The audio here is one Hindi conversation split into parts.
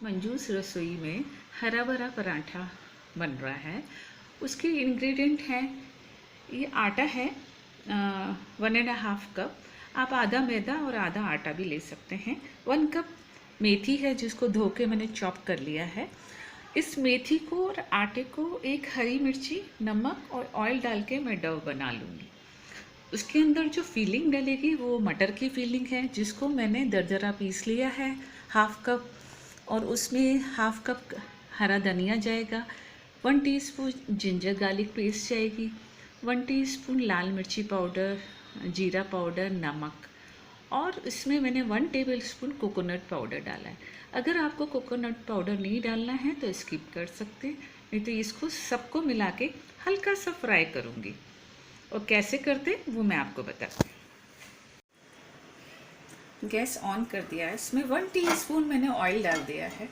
मंजूस रसोई में हरा भरा पराठा बन रहा है। उसके इंग्रेडिएंट हैं, ये आटा है 1.5 कप। आप आधा मैदा और आधा आटा भी ले सकते हैं। 1 कप मेथी है जिसको धो के मैंने चॉप कर लिया है। इस मेथी को और आटे को एक हरी मिर्ची, नमक और ऑयल डाल के मैं डो बना लूँगी। उसके अंदर जो फीलिंग डलेगी वो मटर की फीलिंग है जिसको मैंने दरदरा पीस लिया है 1/2 कप, और उसमें 1/2 कप हरा धनिया जाएगा, 1 टीस्पून जिंजर गार्लिक पेस्ट जाएगी, 1 टीस्पून लाल मिर्ची पाउडर, जीरा पाउडर, नमक, और इसमें मैंने 1 टेबलस्पून कोकोनट पाउडर डाला है। अगर आपको कोकोनट पाउडर नहीं डालना है तो स्किप कर सकते हैं, नहीं तो इसको सबको मिला के हल्का सा फ्राई करूँगी। और कैसे करते वो मैं आपको बताती हूँ। गैस ऑन कर दिया है, इसमें 1 टीस्पून मैंने ऑयल डाल दिया है।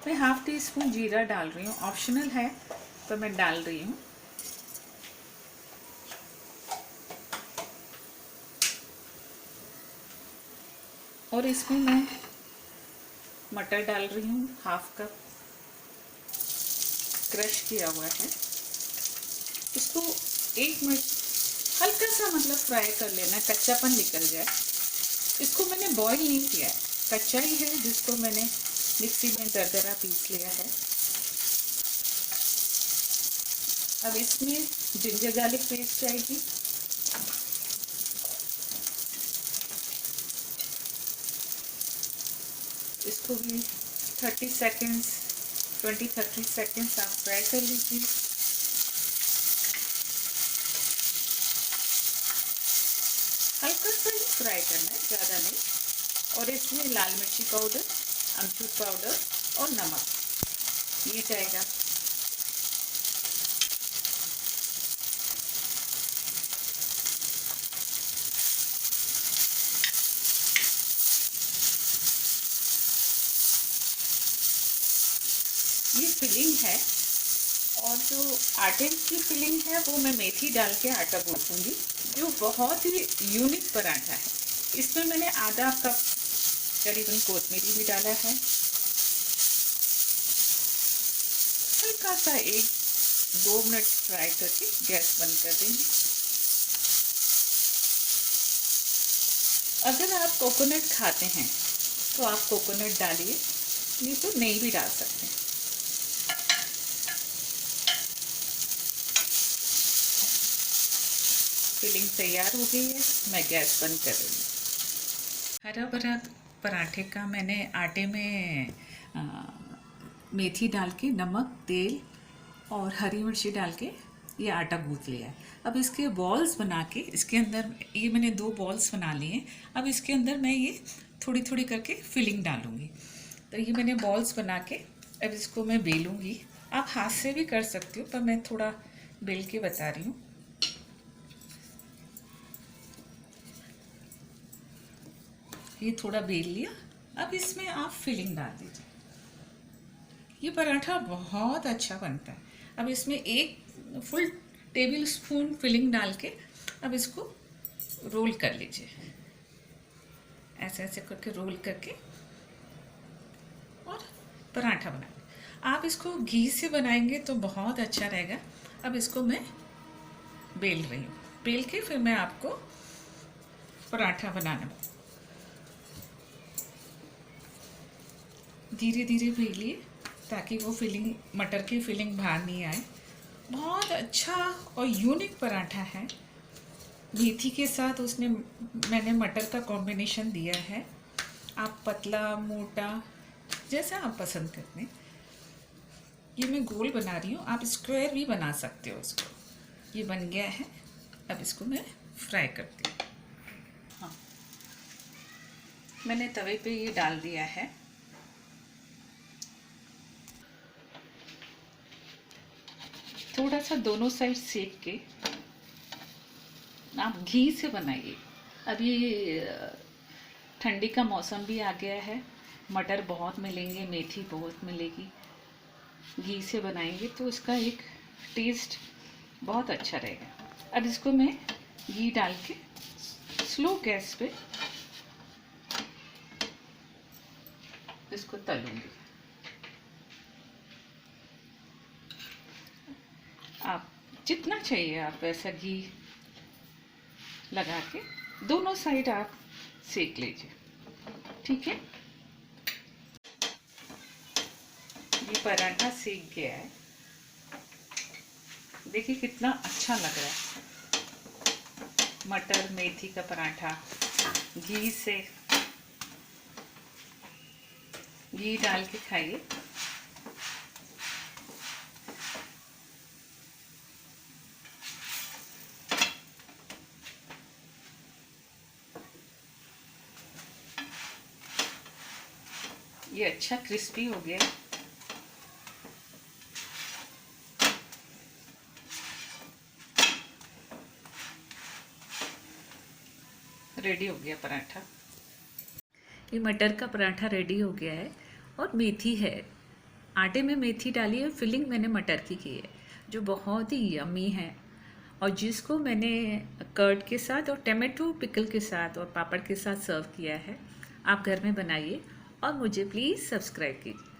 मैं 1/2 टीस्पून जीरा डाल रही हूँ, ऑप्शनल है तो मैं डाल रही हूँ। और इसमें मैं मटर डाल रही हूँ 1/2 कप, क्रश किया हुआ है। इसको 1 मिनट हल्का सा मतलब फ्राई कर लेना, कच्चापन निकल जाए। इसको मैंने बॉईल नहीं किया है, कच्चा ही है जिसको मैंने मिक्सी में दरदरा पीस लिया है। अब इसमें जिंजर गार्लिक पेस्ट जाएगी, इसको भी 30 सेकेंड्स 20-30 सेकेंड्स आप फ्राई कर लीजिए। हल्का सा ही फ्राई करना है, ज़्यादा नहीं। और इसमें लाल मिर्ची पाउडर, अमचूर पाउडर और नमक ये जाएगा। ये फिलिंग है, और जो आटे की फिलिंग है वो मैं मेथी डाल के आटा गूंथूंगी, जो बहुत ही यूनिक पराठा है। इसमें मैंने आधा कप करीबन कोतमीरी भी डाला है। हल्का सा 1-2 मिनट फ्राई करके गैस बंद कर देंगे। अगर आप कोकोनट खाते हैं तो आप कोकोनट डालिए, नहीं तो नहीं भी डाल सकते हैं। फिलिंग तैयार हो गई है, मैं गैस बंद कर रही हूँ। हरा भरा पराठे का मैंने आटे में मेथी डाल के, नमक, तेल और हरी मिर्ची डाल के ये आटा गूंथ लिया है। अब इसके बॉल्स बना के इसके अंदर, ये मैंने 2 बॉल्स बना लिए। अब इसके अंदर मैं ये थोड़ी थोड़ी करके फिलिंग डालूँगी। तो ये मैंने बॉल्स बना के अब इसको मैं बेलूँगी। आप हाथ से भी कर सकते हो, पर मैं थोड़ा बेल के बता रही हूँ। ये थोड़ा बेल लिया, अब इसमें आप फिलिंग डाल दीजिए। ये पराठा बहुत अच्छा बनता है। अब इसमें 1 फुल टेबल स्पून फिलिंग डाल के अब इसको रोल कर लीजिए, ऐसे ऐसे करके रोल करके, और पराठा बना लें। आप इसको घी से बनाएंगे तो बहुत अच्छा रहेगा। अब इसको मैं बेल रही हूँ, बेल के फिर मैं आपको पराठा बनाना, धीरे धीरे बेलिए ताकि वो फिलिंग, मटर की फिलिंग बाहर नहीं आए। बहुत अच्छा और यूनिक पराठा है। मेथी के साथ उसने मैंने मटर का कॉम्बिनेशन दिया है। आप पतला, मोटा, जैसा आप पसंद करते हैं। ये मैं गोल बना रही हूँ, आप स्क्वायर भी बना सकते हो इसको। ये बन गया है, अब इसको मैं फ्राई करती हूँ। हाँ, मैंने तवे पे ये डाल दिया है। थोड़ा सा दोनों साइड सेक के आप घी से बनाइए। अभी ठंडी का मौसम भी आ गया है, मटर बहुत मिलेंगे, मेथी बहुत मिलेगी। घी से बनाएंगे तो इसका एक टेस्ट बहुत अच्छा रहेगा। अब इसको मैं घी डाल के स्लो गैस पे इसको तलूंगी। जितना चाहिए आप वैसा घी लगा के दोनों साइड आप सेक लीजिए। ठीक है, ये पराठा सेक गया है, देखिए कितना अच्छा लग रहा है। मटर मेथी का पराठा घी से, घी डाल के खाइए। ये अच्छा क्रिस्पी हो गया। रेडी हो गया पराठा। ये मटर का पराठा रेडी हो गया है और मेथी है, आटे में मेथी डाली है, फिलिंग मैंने मटर की है जो बहुत ही यम्मी है और जिसको मैंने कर्ड के साथ और टमाटो पिकल के साथ और पापड़ के साथ सर्व किया है। आप घर में बनाइए और मुझे प्लीज़ सब्सक्राइब कीजिए।